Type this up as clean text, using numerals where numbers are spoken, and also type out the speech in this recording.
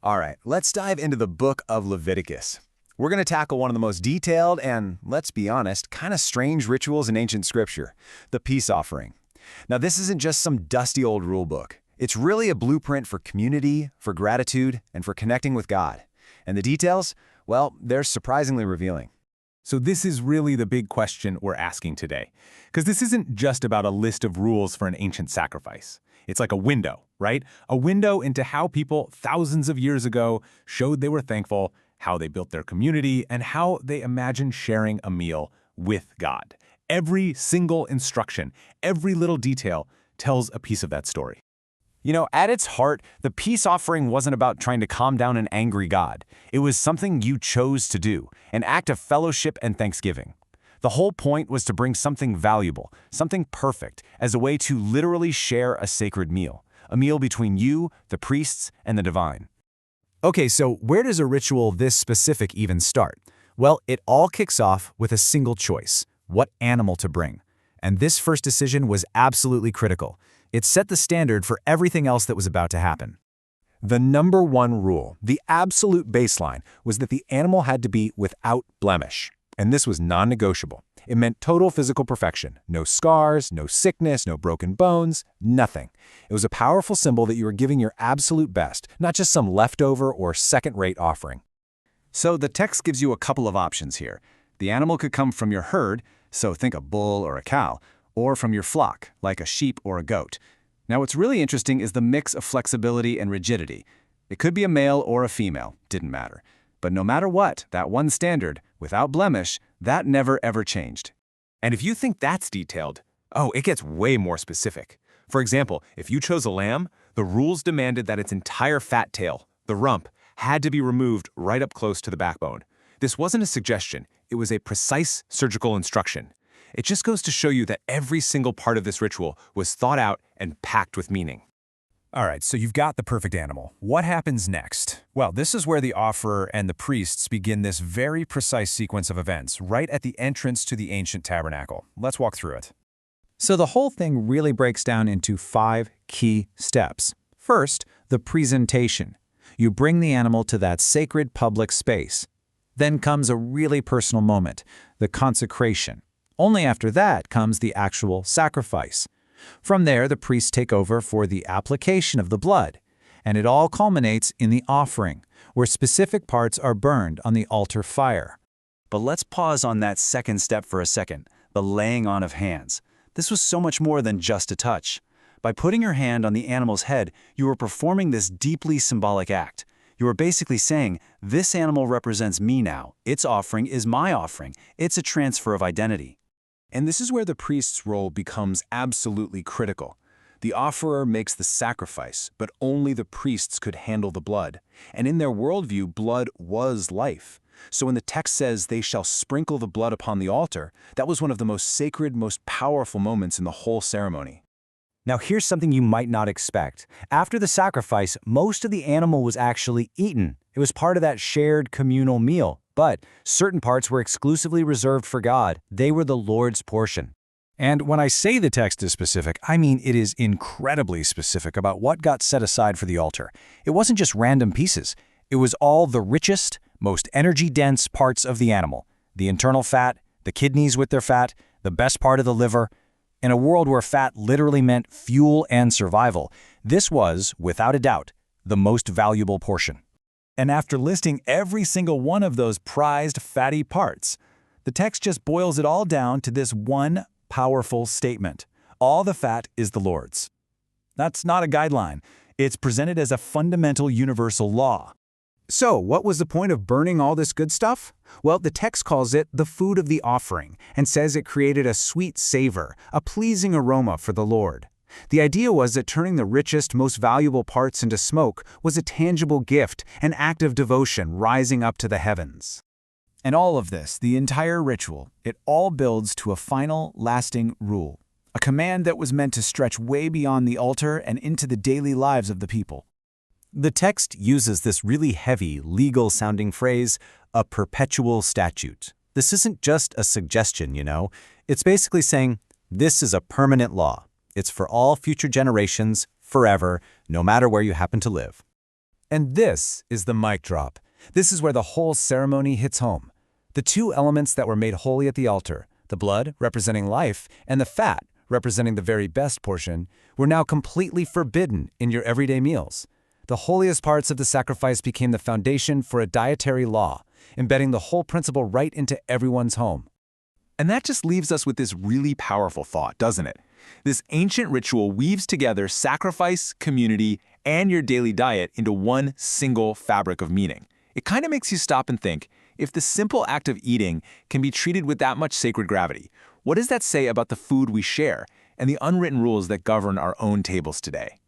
All right, let's dive into the book of Leviticus. We're going to tackle one of the most detailed and, let's be honest, kind of strange rituals in ancient scripture, the peace offering. Now, this isn't just some dusty old rule book. It's really a blueprint for community, for gratitude, and for connecting with God. And the details? Well, they're surprisingly revealing. So this is really the big question we're asking today. Because this isn't just about a list of rules for an ancient sacrifice. It's like a window, right? A window into how people thousands of years ago showed they were thankful, how they built their community, and how they imagined sharing a meal with God. Every single instruction, every little detail tells a piece of that story. You know, at its heart, the peace offering wasn't about trying to calm down an angry God. It was something you chose to do, an act of fellowship and thanksgiving. The whole point was to bring something valuable, something perfect, as a way to literally share a sacred meal, a meal between you, the priests, and the divine. Okay, so where does a ritual this specific even start? Well, it all kicks off with a single choice: what animal to bring. And this first decision was absolutely critical. It set the standard for everything else that was about to happen. The number one rule, the absolute baseline, was that the animal had to be without blemish. And this was non-negotiable. It meant total physical perfection. No scars, no sickness, no broken bones, nothing. It was a powerful symbol that you were giving your absolute best, not just some leftover or second-rate offering. So the text gives you a couple of options here. The animal could come from your herd, so think a bull or a cow, or from your flock, like a sheep or a goat. Now what's really interesting is the mix of flexibility and rigidity. It could be a male or a female, didn't matter. But no matter what, that one standard, without blemish, that never ever changed. And if you think that's detailed, oh, it gets way more specific. For example, if you chose a lamb, the rules demanded that its entire fat tail, the rump, had to be removed right up close to the backbone. This wasn't a suggestion, it was a precise surgical instruction. It just goes to show you that every single part of this ritual was thought out and packed with meaning. All right, so you've got the perfect animal. What happens next? Well, this is where the offerer and the priests begin this very precise sequence of events, right at the entrance to the ancient tabernacle. Let's walk through it. So the whole thing really breaks down into 5 key steps. First, the presentation. You bring the animal to that sacred public space. Then comes a really personal moment, the consecration. Only after that comes the actual sacrifice. From there, the priests take over for the application of the blood, and it all culminates in the offering, where specific parts are burned on the altar fire. But let's pause on that second step for a second, the laying on of hands. This was so much more than just a touch. By putting your hand on the animal's head, you were performing this deeply symbolic act. You were basically saying, this animal represents me now. Its offering is my offering. It's a transfer of identity. And this is where the priest's role becomes absolutely critical. The offerer makes the sacrifice, but only the priests could handle the blood. And in their worldview, blood was life. So when the text says they shall sprinkle the blood upon the altar, that was one of the most sacred, most powerful moments in the whole ceremony. Now here's something you might not expect. After the sacrifice, most of the animal was actually eaten. It was part of that shared communal meal. But certain parts were exclusively reserved for God. They were the Lord's portion. And when I say the text is specific, I mean it is incredibly specific about what got set aside for the altar. It wasn't just random pieces. It was all the richest, most energy-dense parts of the animal. The internal fat, the kidneys with their fat, the best part of the liver. In a world where fat literally meant fuel and survival, this was, without a doubt, the most valuable portion. And after listing every single one of those prized fatty parts, the text just boils it all down to this one powerful statement: all the fat is the Lord's. That's not a guideline. It's presented as a fundamental universal law. So, what was the point of burning all this good stuff? Well, the text calls it the food of the offering and says it created a sweet savor, a pleasing aroma for the Lord. The idea was that turning the richest, most valuable parts into smoke was a tangible gift, an act of devotion rising up to the heavens. And all of this, the entire ritual, it all builds to a final, lasting rule, a command that was meant to stretch way beyond the altar and into the daily lives of the people. The text uses this really heavy, legal-sounding phrase, a perpetual statute. This isn't just a suggestion, you know. It's basically saying, this is a permanent law. It's for all future generations, forever, no matter where you happen to live. And this is the mic drop. This is where the whole ceremony hits home. The two elements that were made holy at the altar, the blood representing life and the fat representing the very best portion, were now completely forbidden in your everyday meals. The holiest parts of the sacrifice became the foundation for a dietary law, embedding the whole principle right into everyone's home. And that just leaves us with this really powerful thought, doesn't it? This ancient ritual weaves together sacrifice, community, and your daily diet into one single fabric of meaning. It kind of makes you stop and think, if the simple act of eating can be treated with that much sacred gravity, what does that say about the food we share and the unwritten rules that govern our own tables today?